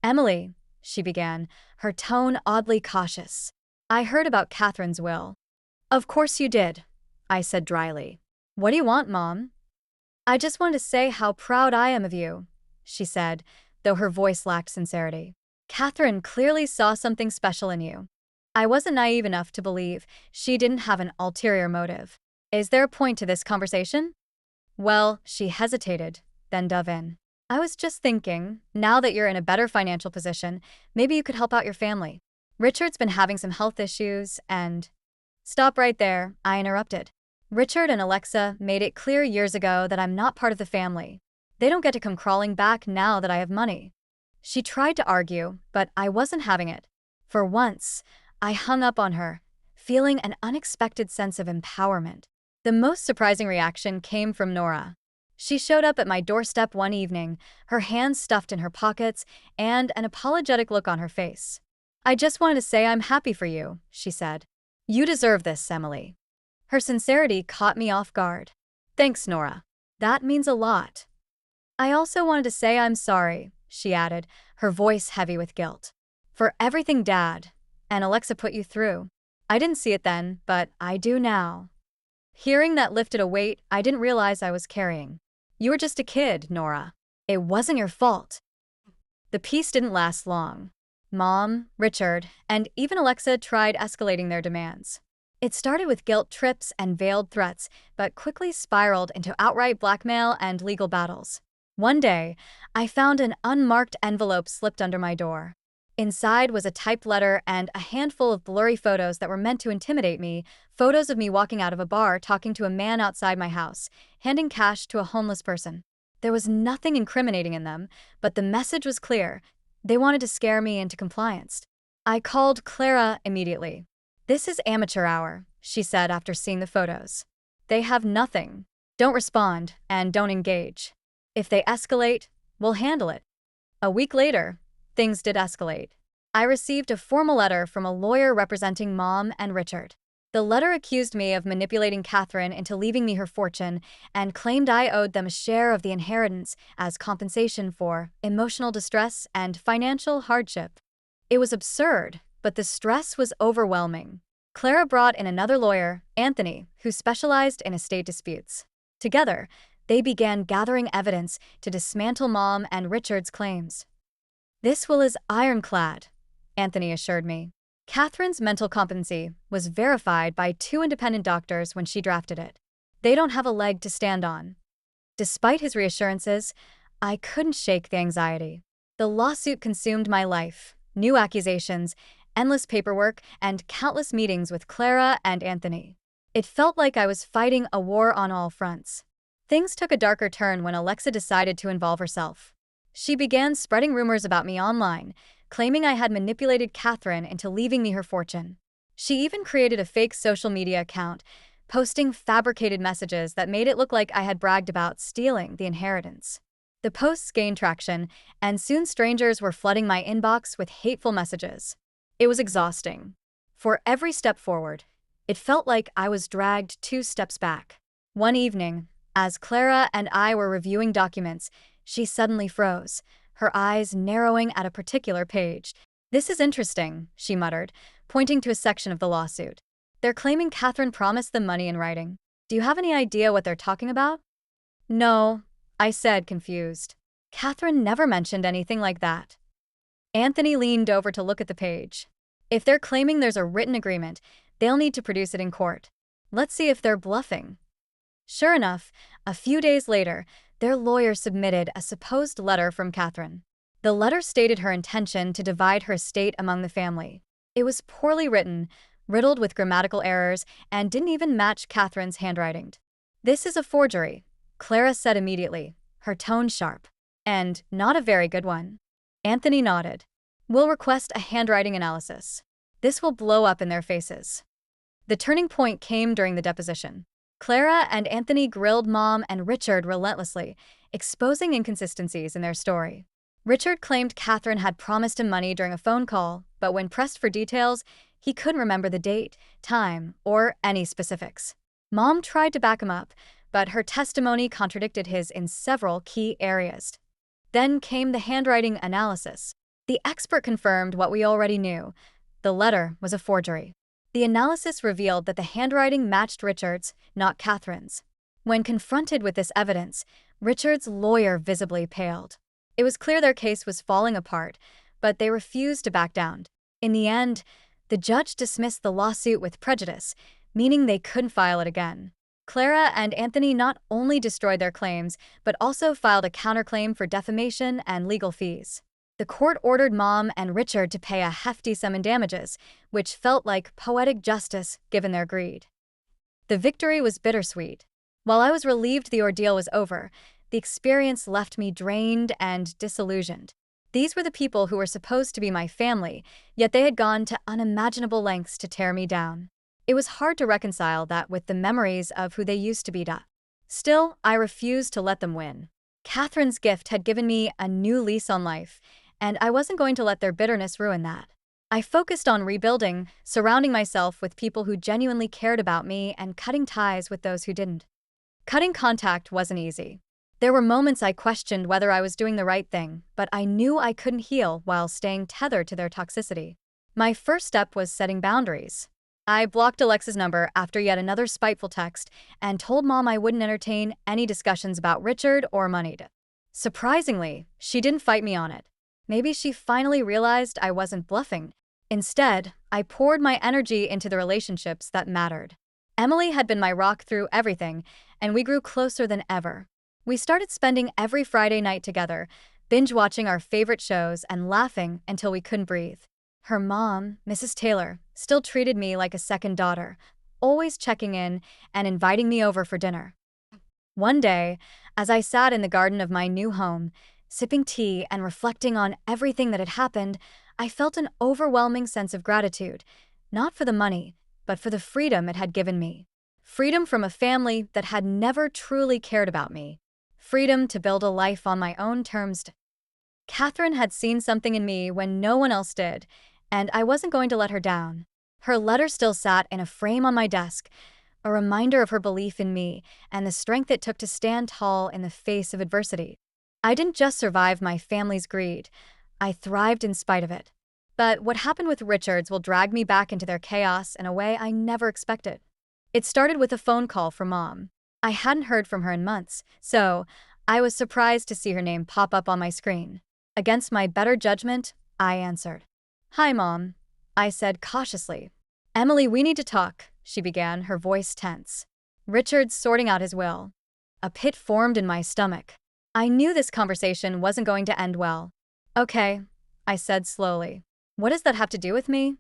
Emily, she began, her tone oddly cautious. I heard about Catherine's will. Of course you did, I said dryly. What do you want, Mom? I just wanted to say how proud I am of you, she said, though her voice lacked sincerity. Catherine clearly saw something special in you. I wasn't naive enough to believe she didn't have an ulterior motive. Is there a point to this conversation? Well, she hesitated, then dove in. I was just thinking, now that you're in a better financial position, maybe you could help out your family. Richard's been having some health issues and… Stop right there, I interrupted. Richard and Alexa made it clear years ago that I'm not part of the family. They don't get to come crawling back now that I have money. She tried to argue, but I wasn't having it. For once, I hung up on her, feeling an unexpected sense of empowerment. The most surprising reaction came from Nora. She showed up at my doorstep one evening, her hands stuffed in her pockets and an apologetic look on her face. I just wanted to say I'm happy for you, she said. You deserve this, Emily. Her sincerity caught me off guard. Thanks, Nora. That means a lot. I also wanted to say I'm sorry, she added, her voice heavy with guilt. For everything Dad and Alexa put you through. I didn't see it then, but I do now. Hearing that lifted a weight I didn't realize I was carrying. You were just a kid, Nora. It wasn't your fault. The peace didn't last long. Mom, Richard, and even Alexa tried escalating their demands. It started with guilt trips and veiled threats, but quickly spiraled into outright blackmail and legal battles. One day, I found an unmarked envelope slipped under my door. Inside was a typed letter and a handful of blurry photos that were meant to intimidate me, photos of me walking out of a bar talking to a man outside my house, handing cash to a homeless person. There was nothing incriminating in them, but the message was clear. They wanted to scare me into compliance. I called Clara immediately. This is amateur hour, she said after seeing the photos. They have nothing. Don't respond and don't engage. If they escalate, we'll handle it. A week later, things did escalate. I received a formal letter from a lawyer representing Mom and Richard. The letter accused me of manipulating Catherine into leaving me her fortune and claimed I owed them a share of the inheritance as compensation for emotional distress and financial hardship. It was absurd, but the stress was overwhelming. Clara brought in another lawyer, Anthony, who specialized in estate disputes. Together, they began gathering evidence to dismantle Mom and Richard's claims. This will is ironclad, Anthony assured me. Catherine's mental competency was verified by 2 independent doctors when she drafted it. They don't have a leg to stand on. Despite his reassurances, I couldn't shake the anxiety. The lawsuit consumed my life, new accusations, endless paperwork, and countless meetings with Clara and Anthony. It felt like I was fighting a war on all fronts. Things took a darker turn when Alexa decided to involve herself. She began spreading rumors about me online, claiming I had manipulated Catherine into leaving me her fortune. She even created a fake social media account, posting fabricated messages that made it look like I had bragged about stealing the inheritance. The posts gained traction, and soon strangers were flooding my inbox with hateful messages. It was exhausting. For every step forward, it felt like I was dragged 2 steps back. One evening, as Clara and I were reviewing documents, she suddenly froze, her eyes narrowing at a particular page. This is interesting, she muttered, pointing to a section of the lawsuit. They're claiming Catherine promised them money in writing. Do you have any idea what they're talking about? No, I said, confused. Catherine never mentioned anything like that. Anthony leaned over to look at the page. If they're claiming there's a written agreement, they'll need to produce it in court. Let's see if they're bluffing. Sure enough, a few days later, their lawyer submitted a supposed letter from Catherine. The letter stated her intention to divide her estate among the family. It was poorly written, riddled with grammatical errors, and didn't even match Catherine's handwriting. This is a forgery, Clara said immediately, her tone sharp. And not a very good one. Anthony nodded. We'll request a handwriting analysis. This will blow up in their faces. The turning point came during the deposition. Clara and Anthony grilled Mom and Richard relentlessly, exposing inconsistencies in their story. Richard claimed Catherine had promised him money during a phone call, but when pressed for details, he couldn't remember the date, time, or any specifics. Mom tried to back him up, but her testimony contradicted his in several key areas. Then came the handwriting analysis. The expert confirmed what we already knew. The letter was a forgery. The analysis revealed that the handwriting matched Richard's, not Catherine's. When confronted with this evidence, Richard's lawyer visibly paled. It was clear their case was falling apart, but they refused to back down. In the end, the judge dismissed the lawsuit with prejudice, meaning they couldn't file it again. Clara and Anthony not only destroyed their claims, but also filed a counterclaim for defamation and legal fees. The court ordered Mom and Richard to pay a hefty sum in damages, which felt like poetic justice given their greed. The victory was bittersweet. While I was relieved the ordeal was over, the experience left me drained and disillusioned. These were the people who were supposed to be my family, yet they had gone to unimaginable lengths to tear me down. It was hard to reconcile that with the memories of who they used to be. Still, I refused to let them win. Catherine's gift had given me a new lease on life, and I wasn't going to let their bitterness ruin that. I focused on rebuilding, surrounding myself with people who genuinely cared about me and cutting ties with those who didn't. Cutting contact wasn't easy. There were moments I questioned whether I was doing the right thing, but I knew I couldn't heal while staying tethered to their toxicity. My first step was setting boundaries. I blocked Alexa's number after yet another spiteful text and told Mom I wouldn't entertain any discussions about Richard or money. Surprisingly, she didn't fight me on it. Maybe she finally realized I wasn't bluffing. Instead, I poured my energy into the relationships that mattered. Emily had been my rock through everything, and we grew closer than ever. We started spending every Friday night together, binge-watching our favorite shows and laughing until we couldn't breathe. Her mom, Mrs. Taylor, still treated me like a second daughter, always checking in and inviting me over for dinner. One day, as I sat in the garden of my new home, sipping tea and reflecting on everything that had happened, I felt an overwhelming sense of gratitude, not for the money, but for the freedom it had given me. Freedom from a family that had never truly cared about me. Freedom to build a life on my own terms. Catherine had seen something in me when no one else did, and I wasn't going to let her down. Her letter still sat in a frame on my desk, a reminder of her belief in me and the strength it took to stand tall in the face of adversity. I didn't just survive my family's greed, I thrived in spite of it. But what happened with Richards will drag me back into their chaos in a way I never expected. It started with a phone call from Mom. I hadn't heard from her in months, so I was surprised to see her name pop up on my screen. Against my better judgment, I answered. "Hi, Mom," I said cautiously. "Emily, we need to talk," she began, her voice tense. Richard's sorting out his will. A pit formed in my stomach. I knew this conversation wasn't going to end well. "Okay," I said slowly. "What does that have to do with me?"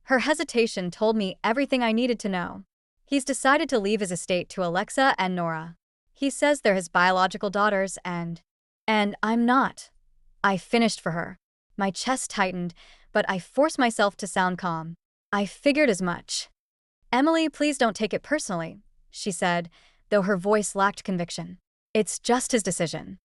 Her hesitation told me everything I needed to know. "He's decided to leave his estate to Alexa and Nora. He says they're his biological daughters and I'm not." I finished for her. My chest tightened, but I forced myself to sound calm. "I figured as much." "Emily, please don't take it personally," she said, though her voice lacked conviction. "It's just his decision."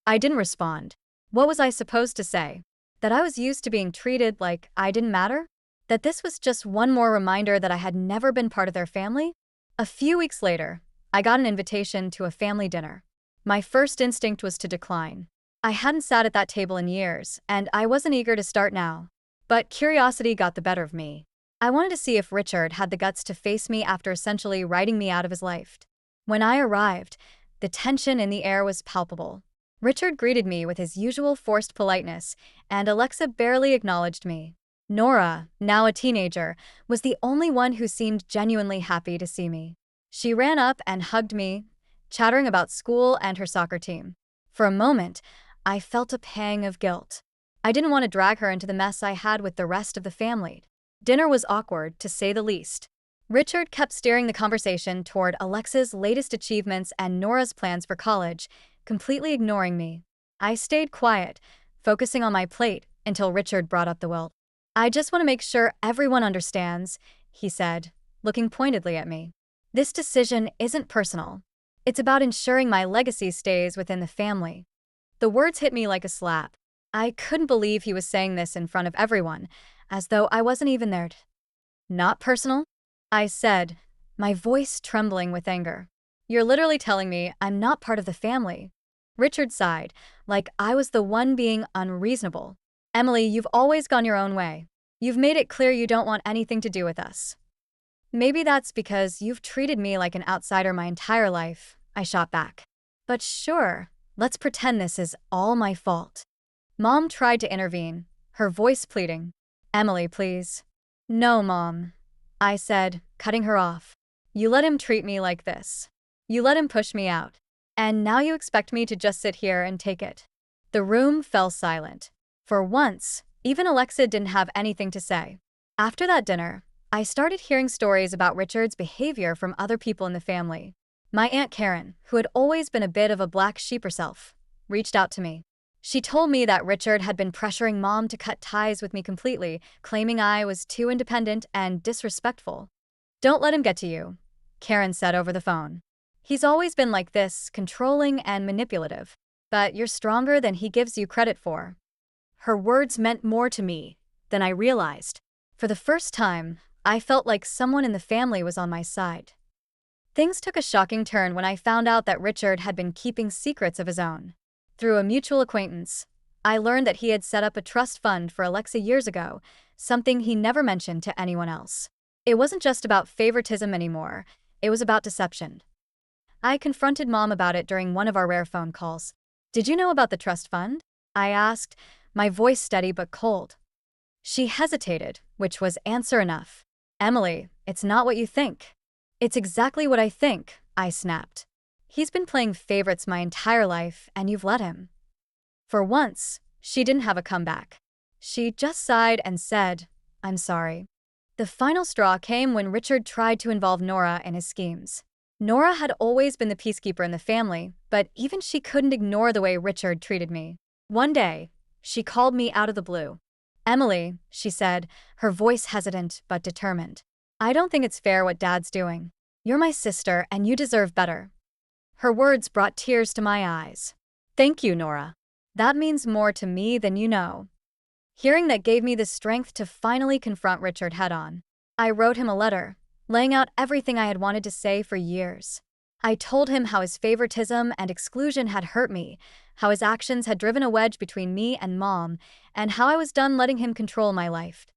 I didn't respond. What was I supposed to say? That I was used to being treated like I didn't matter? That this was just one more reminder that I had never been part of their family? A few weeks later, I got an invitation to a family dinner. My first instinct was to decline. I hadn't sat at that table in years, and I wasn't eager to start now. But curiosity got the better of me. I wanted to see if Richard had the guts to face me after essentially writing me out of his life. When I arrived, the tension in the air was palpable. Richard greeted me with his usual forced politeness, and Alexa barely acknowledged me. Nora, now a teenager, was the only one who seemed genuinely happy to see me. She ran up and hugged me, chattering about school and her soccer team. For a moment, I felt a pang of guilt. I didn't want to drag her into the mess I had with the rest of the family. Dinner was awkward, to say the least. Richard kept steering the conversation toward Alexa's latest achievements and Nora's plans for college, completely ignoring me. I stayed quiet, focusing on my plate until Richard brought up the will. "I just want to make sure everyone understands," he said, looking pointedly at me. "This decision isn't personal. It's about ensuring my legacy stays within the family." The words hit me like a slap. I couldn't believe he was saying this in front of everyone, as though I wasn't even there. "Not personal?" I said, my voice trembling with anger. "You're literally telling me I'm not part of the family." Richard sighed, like I was the one being unreasonable. Emily, you've always gone your own way. You've made it clear you don't want anything to do with us. Maybe that's because you've treated me like an outsider my entire life, I shot back. But sure, let's pretend this is all my fault. Mom tried to intervene, her voice pleading. Emily, please. No, Mom, I said, cutting her off. You let him treat me like this. You let him push me out. And now you expect me to just sit here and take it. The room fell silent. For once, even Alexa didn't have anything to say. After that dinner, I started hearing stories about Richard's behavior from other people in the family. My Aunt Karen, who had always been a bit of a black sheep herself, reached out to me. She told me that Richard had been pressuring Mom to cut ties with me completely, claiming I was too independent and disrespectful. Don't let him get to you, Karen said over the phone. He's always been like this, controlling and manipulative, but you're stronger than he gives you credit for. Her words meant more to me than I realized. For the first time, I felt like someone in the family was on my side. Things took a shocking turn when I found out that Richard had been keeping secrets of his own. Through a mutual acquaintance, I learned that he had set up a trust fund for Alexa years ago, something he never mentioned to anyone else. It wasn't just about favoritism anymore, it was about deception. I confronted Mom about it during one of our rare phone calls. Did you know about the trust fund? I asked, my voice steady but cold. She hesitated, which was answer enough. Emily, it's not what you think. It's exactly what I think, I snapped. He's been playing favorites my entire life, and you've let him. For once, she didn't have a comeback. She just sighed and said, I'm sorry. The final straw came when Richard tried to involve Nora in his schemes. Nora had always been the peacekeeper in the family, but even she couldn't ignore the way Richard treated me. One day, she called me out of the blue. Emily, she said, her voice hesitant but determined. I don't think it's fair what Dad's doing. You're my sister and you deserve better. Her words brought tears to my eyes. Thank you, Nora. That means more to me than you know. Hearing that gave me the strength to finally confront Richard head-on. I wrote him a letter, laying out everything I had wanted to say for years. I told him how his favoritism and exclusion had hurt me, how his actions had driven a wedge between me and Mom, and how I was done letting him control my life.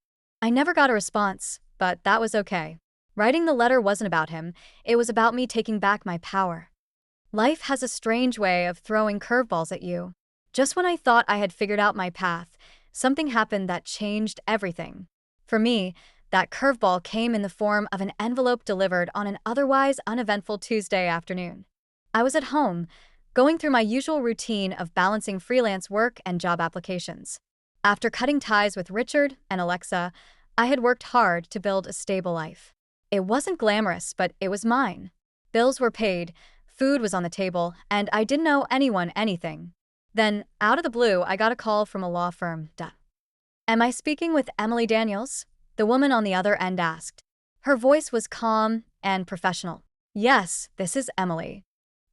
I never got a response, but that was okay. Writing the letter wasn't about him, it was about me taking back my power. Life has a strange way of throwing curveballs at you. Just when I thought I had figured out my path, something happened that changed everything. For me, that curveball came in the form of an envelope delivered on an otherwise uneventful Tuesday afternoon. I was at home, going through my usual routine of balancing freelance work and job applications. After cutting ties with Richard and Alexa, I had worked hard to build a stable life. It wasn't glamorous, but it was mine. Bills were paid, food was on the table, and I didn't owe anyone anything. Then, out of the blue, I got a call from a law firm. Am I speaking with Emily Daniels? The woman on the other end asked. Her voice was calm and professional. Yes, this is Emily.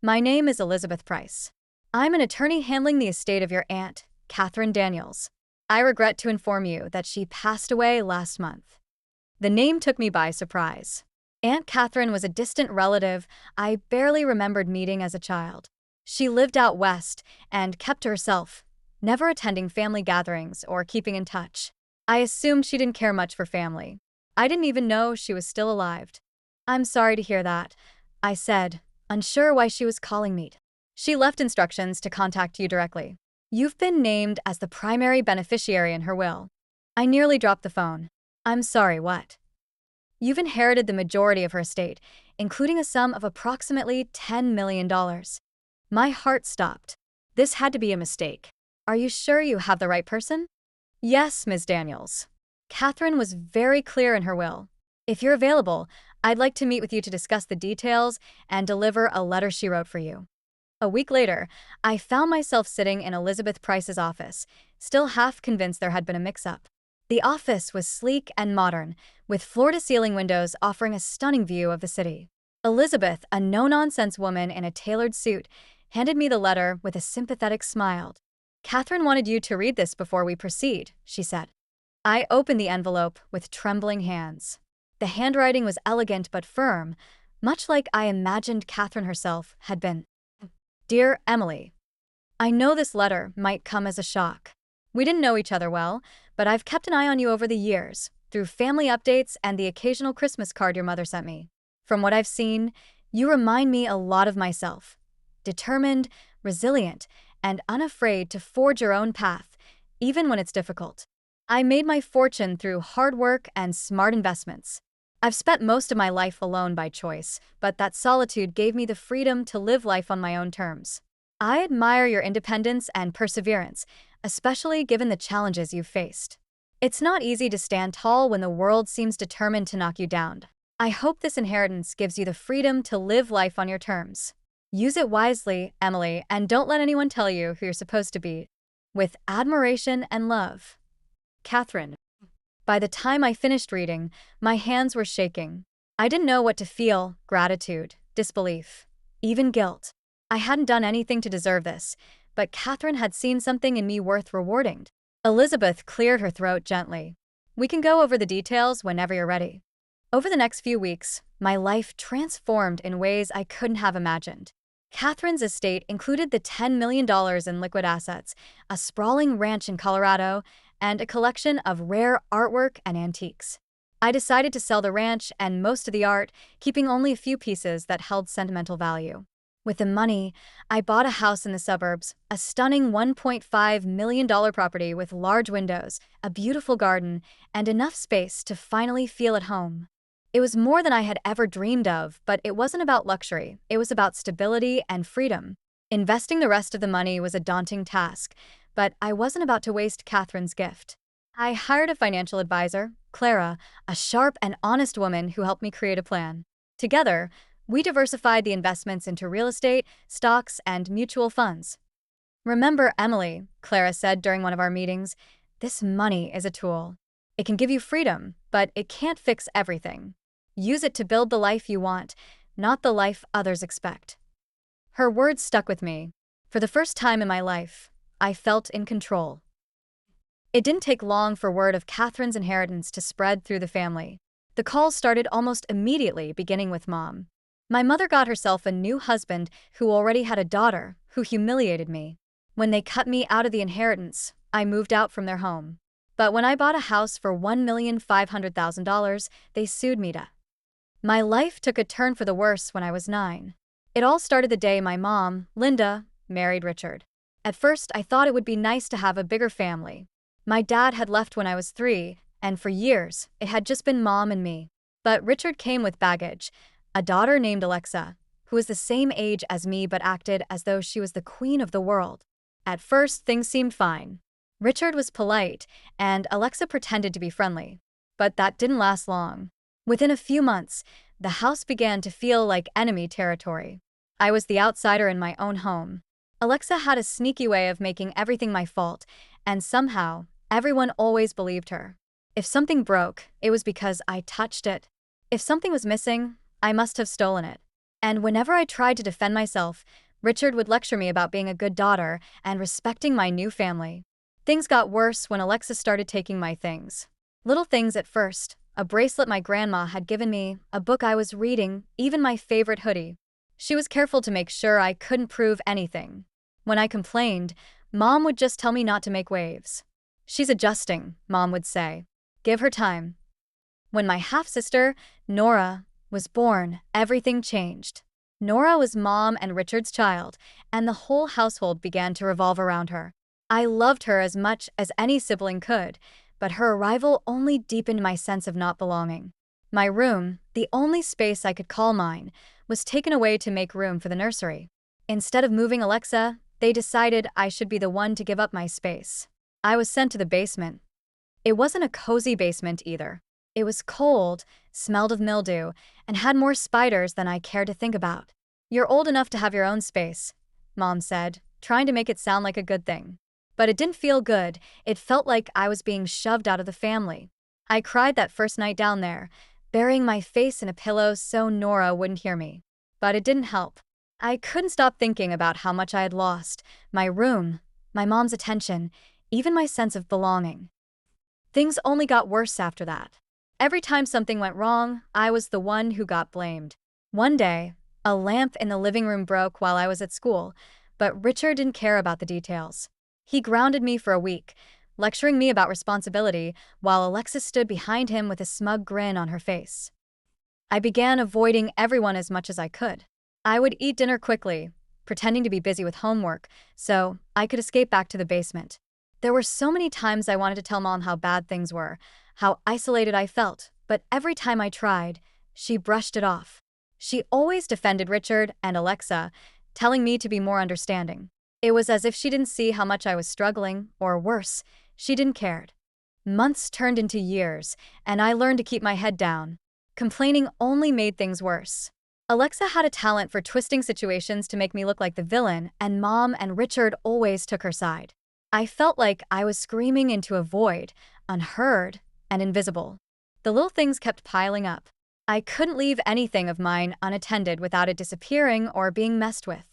My name is Elizabeth Price. I'm an attorney handling the estate of your aunt, Catherine Daniels. I regret to inform you that she passed away last month. The name took me by surprise. Aunt Catherine was a distant relative I barely remembered meeting as a child. She lived out west and kept to herself, never attending family gatherings or keeping in touch. I assumed she didn't care much for family. I didn't even know she was still alive. I'm sorry to hear that, I said, unsure why she was calling me. She left instructions to contact you directly. You've been named as the primary beneficiary in her will. I nearly dropped the phone. I'm sorry, what? You've inherited the majority of her estate, including a sum of approximately $10 million. My heart stopped. This had to be a mistake. Are you sure you have the right person? Yes, Ms. Daniels. Catherine was very clear in her will. If you're available, I'd like to meet with you to discuss the details and deliver a letter she wrote for you. A week later, I found myself sitting in Elizabeth Price's office, still half convinced there had been a mix-up. The office was sleek and modern, with floor-to-ceiling windows offering a stunning view of the city. Elizabeth, a no-nonsense woman in a tailored suit, handed me the letter with a sympathetic smile. Catherine wanted you to read this before we proceed, she said. I opened the envelope with trembling hands. The handwriting was elegant but firm, much like I imagined Catherine herself had been. Dear Emily, I know this letter might come as a shock. We didn't know each other well, but I've kept an eye on you over the years, through family updates and the occasional Christmas card your mother sent me. From what I've seen, you remind me a lot of myself. Determined, resilient, and unafraid to forge your own path, even when it's difficult. I made my fortune through hard work and smart investments. I've spent most of my life alone by choice, but that solitude gave me the freedom to live life on my own terms. I admire your independence and perseverance, especially given the challenges you've faced. It's not easy to stand tall when the world seems determined to knock you down. I hope this inheritance gives you the freedom to live life on your terms. Use it wisely, Emily, and don't let anyone tell you who you're supposed to be. With admiration and love. Catherine. By the time I finished reading, my hands were shaking. I didn't know what to feel: gratitude, disbelief, even guilt. I hadn't done anything to deserve this, but Catherine had seen something in me worth rewarding. Elizabeth cleared her throat gently. We can go over the details whenever you're ready. Over the next few weeks, my life transformed in ways I couldn't have imagined. Catherine's estate included the $10 million in liquid assets, a sprawling ranch in Colorado, and a collection of rare artwork and antiques. I decided to sell the ranch and most of the art, keeping only a few pieces that held sentimental value. With the money, I bought a house in the suburbs, a stunning $1.5 million property with large windows, a beautiful garden, and enough space to finally feel at home. It was more than I had ever dreamed of, but it wasn't about luxury. It was about stability and freedom. Investing the rest of the money was a daunting task, but I wasn't about to waste Catherine's gift. I hired a financial advisor, Clara, a sharp and honest woman who helped me create a plan. Together, we diversified the investments into real estate, stocks, and mutual funds. Remember, Emily, Clara said during one of our meetings, this money is a tool. It can give you freedom, but it can't fix everything. Use it to build the life you want, not the life others expect. Her words stuck with me. For the first time in my life, I felt in control. It didn't take long for word of Catherine's inheritance to spread through the family. The calls started almost immediately, beginning with Mom. My mother got herself a new husband who already had a daughter, who humiliated me. When they cut me out of the inheritance, I moved out from their home. But when I bought a house for $1,500,000, they sued me to. My life took a turn for the worse when I was 9. It all started the day my mom, Linda, married Richard. At first, I thought it would be nice to have a bigger family. My dad had left when I was 3, and for years, it had just been Mom and me. But Richard came with baggage, a daughter named Alexa, who was the same age as me but acted as though she was the queen of the world. At first, things seemed fine. Richard was polite, and Alexa pretended to be friendly. But that didn't last long. Within a few months, the house began to feel like enemy territory. I was the outsider in my own home. Alexa had a sneaky way of making everything my fault, and somehow, everyone always believed her. If something broke, it was because I touched it. If something was missing, I must have stolen it. And whenever I tried to defend myself, Richard would lecture me about being a good daughter and respecting my new family. Things got worse when Alexa started taking my things. Little things at first. A bracelet my grandma had given me, a book I was reading, even my favorite hoodie. She was careful to make sure I couldn't prove anything. When I complained, Mom would just tell me not to make waves. She's adjusting, Mom would say. Give her time. When my half-sister, Nora, was born, everything changed. Nora was Mom and Richard's child, and the whole household began to revolve around her. I loved her as much as any sibling could, but her arrival only deepened my sense of not belonging. My room, the only space I could call mine, was taken away to make room for the nursery. Instead of moving Alexa, they decided I should be the one to give up my space. I was sent to the basement. It wasn't a cozy basement either. It was cold, smelled of mildew, and had more spiders than I cared to think about. You're old enough to have your own space, Mom said, trying to make it sound like a good thing. But it didn't feel good. It felt like I was being shoved out of the family. I cried that first night down there, burying my face in a pillow so Nora wouldn't hear me. But it didn't help. I couldn't stop thinking about how much I had lost. My room, my mom's attention, even my sense of belonging. Things only got worse after that. Every time something went wrong, I was the one who got blamed. One day, a lamp in the living room broke while I was at school, but Richard didn't care about the details. He grounded me for a week, lecturing me about responsibility, while Alexis stood behind him with a smug grin on her face. I began avoiding everyone as much as I could. I would eat dinner quickly, pretending to be busy with homework, so I could escape back to the basement. There were so many times I wanted to tell Mom how bad things were, how isolated I felt, but every time I tried, she brushed it off. She always defended Richard and Alexa, telling me to be more understanding. It was as if she didn't see how much I was struggling, or worse, she didn't care. Months turned into years, and I learned to keep my head down. Complaining only made things worse. Alexa had a talent for twisting situations to make me look like the villain, and Mom and Richard always took her side. I felt like I was screaming into a void, unheard and invisible. The little things kept piling up. I couldn't leave anything of mine unattended without it disappearing or being messed with.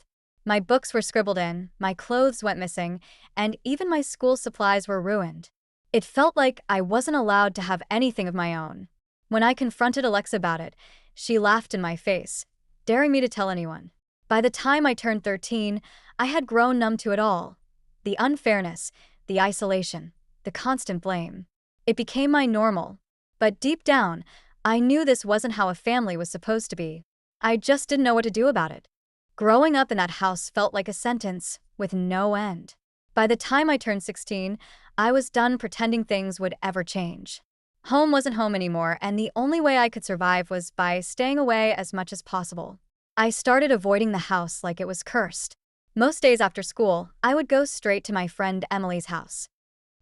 My books were scribbled in, my clothes went missing, and even my school supplies were ruined. It felt like I wasn't allowed to have anything of my own. When I confronted Alexa about it, she laughed in my face, daring me to tell anyone. By the time I turned 13, I had grown numb to it all. The unfairness, the isolation, the constant blame. It became my normal. But deep down, I knew this wasn't how a family was supposed to be. I just didn't know what to do about it. Growing up in that house felt like a sentence with no end. By the time I turned 16, I was done pretending things would ever change. Home wasn't home anymore, and the only way I could survive was by staying away as much as possible. I started avoiding the house like it was cursed. Most days after school, I would go straight to my friend Emily's house.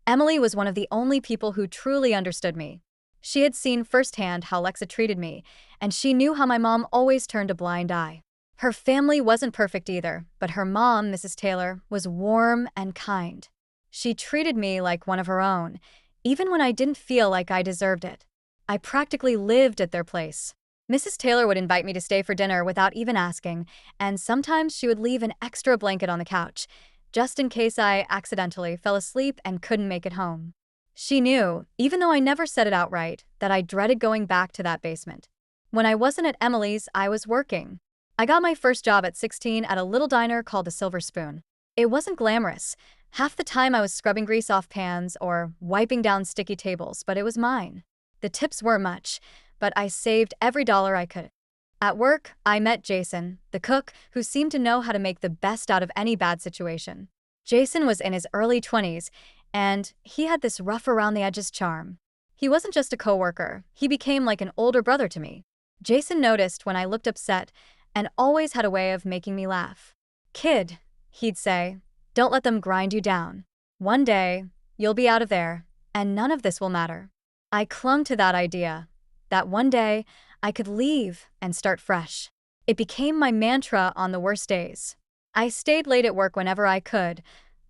Emily was one of the only people who truly understood me. She had seen firsthand how Lexa treated me, and she knew how my mom always turned a blind eye. Her family wasn't perfect either, but her mom, Mrs. Taylor, was warm and kind. She treated me like one of her own, even when I didn't feel like I deserved it. I practically lived at their place. Mrs. Taylor would invite me to stay for dinner without even asking, and sometimes she would leave an extra blanket on the couch, just in case I accidentally fell asleep and couldn't make it home. She knew, even though I never said it outright, that I dreaded going back to that basement. When I wasn't at Emily's, I was working. I got my first job at 16 at a little diner called the Silver Spoon. It wasn't glamorous. Half the time I was scrubbing grease off pans or wiping down sticky tables, but it was mine. The tips weren't much, but I saved every dollar I could. At work, I met Jason, the cook, who seemed to know how to make the best out of any bad situation. Jason was in his early 20s, and he had this rough-around-the-edges charm. He wasn't just a coworker, he became like an older brother to me. Jason noticed when I looked upset and always had a way of making me laugh. "Kid," he'd say, "don't let them grind you down. One day, you'll be out of there, and none of this will matter." I clung to that idea, that one day I could leave and start fresh. It became my mantra on the worst days. I stayed late at work whenever I could,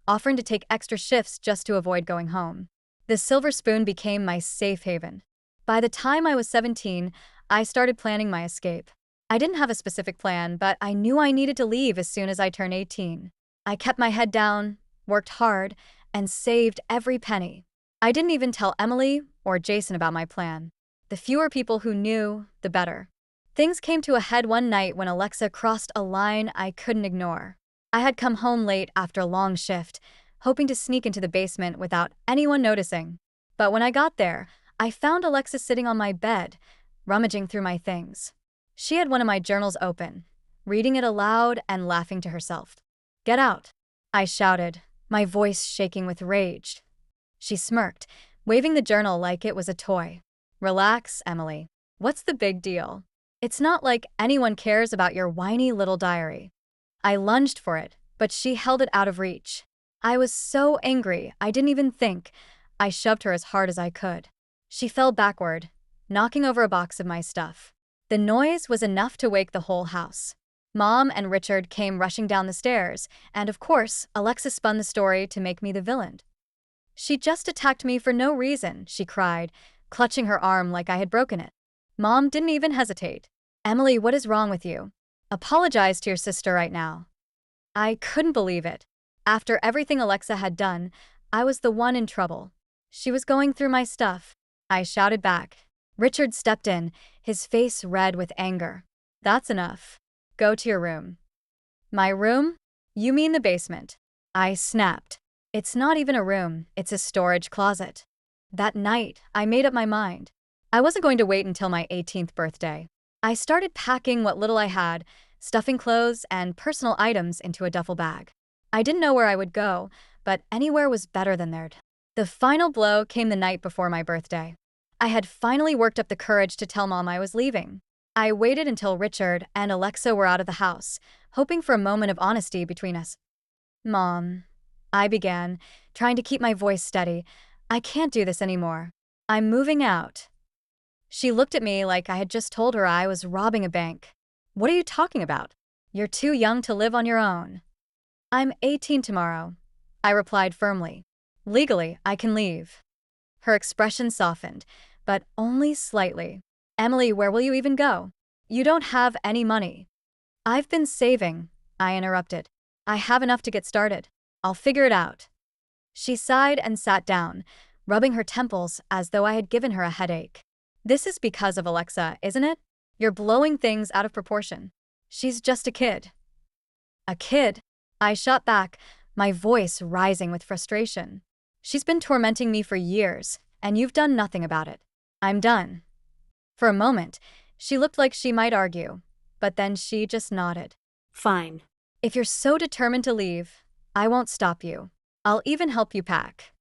offering to take extra shifts just to avoid going home. The Silver Spoon became my safe haven. By the time I was 17, I started planning my escape. I didn't have a specific plan, but I knew I needed to leave as soon as I turned 18. I kept my head down, worked hard, and saved every penny. I didn't even tell Emily or Jason about my plan. The fewer people who knew, the better. Things came to a head one night when Alexa crossed a line I couldn't ignore. I had come home late after a long shift, hoping to sneak into the basement without anyone noticing. But when I got there, I found Alexa sitting on my bed, rummaging through my things. She had one of my journals open, reading it aloud and laughing to herself. "Get out," I shouted, my voice shaking with rage. She smirked, waving the journal like it was a toy. "Relax, Emily. What's the big deal? It's not like anyone cares about your whiny little diary." I lunged for it, but she held it out of reach. I was so angry, I didn't even think. I shoved her as hard as I could. She fell backward, knocking over a box of my stuff. The noise was enough to wake the whole house. Mom and Richard came rushing down the stairs, and of course, Alexa spun the story to make me the villain. "She just attacked me for no reason," she cried, clutching her arm like I had broken it. Mom didn't even hesitate. "Emily, what is wrong with you? Apologize to your sister right now." I couldn't believe it. After everything Alexa had done, I was the one in trouble. She was going through my stuff. I shouted back. Richard stepped in, his face red with anger. "That's enough. Go to your room." "My room? You mean the basement?" I snapped. It's not even a room, it's a storage closet. That night, I made up my mind. I wasn't going to wait until my 18th birthday. I started packing what little I had, stuffing clothes and personal items into a duffel bag. I didn't know where I would go, but anywhere was better than there. The final blow came the night before my birthday. I had finally worked up the courage to tell Mom I was leaving. I waited until Richard and Alexa were out of the house, hoping for a moment of honesty between us. Mom, I began, trying to keep my voice steady. I can't do this anymore. I'm moving out. She looked at me like I had just told her I was robbing a bank. What are you talking about? You're too young to live on your own. I'm 18 tomorrow, I replied firmly. Legally, I can leave. Her expression softened, but only slightly. Emily, where will you even go? You don't have any money. I've been saving, I interrupted. I have enough to get started. I'll figure it out. She sighed and sat down, rubbing her temples as though I had given her a headache. This is because of Alexa, isn't it? You're blowing things out of proportion. She's just a kid. A kid? I shot back, my voice rising with frustration. She's been tormenting me for years, and you've done nothing about it. I'm done. For a moment, she looked like she might argue, but then she just nodded. Fine. If you're so determined to leave, I won't stop you. I'll even help you pack.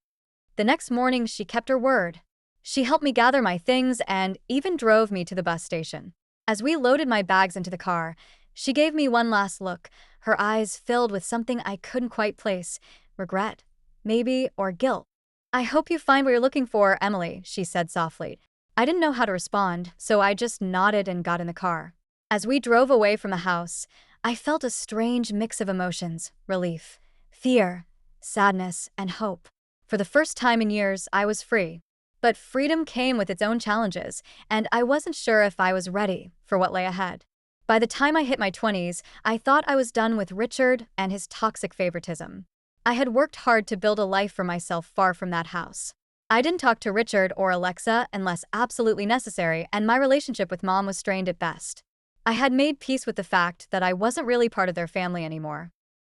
The next morning, she kept her word. She helped me gather my things and even drove me to the bus station. As we loaded my bags into the car, she gave me one last look, her eyes filled with something I couldn't quite place. Regret, maybe, or guilt. I hope you find what you're looking for, Emily, she said softly. I didn't know how to respond, so I just nodded and got in the car. As we drove away from the house, I felt a strange mix of emotions: relief, fear, sadness, and hope. For the first time in years, I was free. But freedom came with its own challenges, and I wasn't sure if I was ready for what lay ahead. By the time I hit my 20s, I thought I was done with Richard and his toxic favoritism. I had worked hard to build a life for myself far from that house. I didn't talk to Richard or Alexa unless absolutely necessary, and my relationship with Mom was strained at best. I had made peace with the fact that I wasn't really part of their family anymore.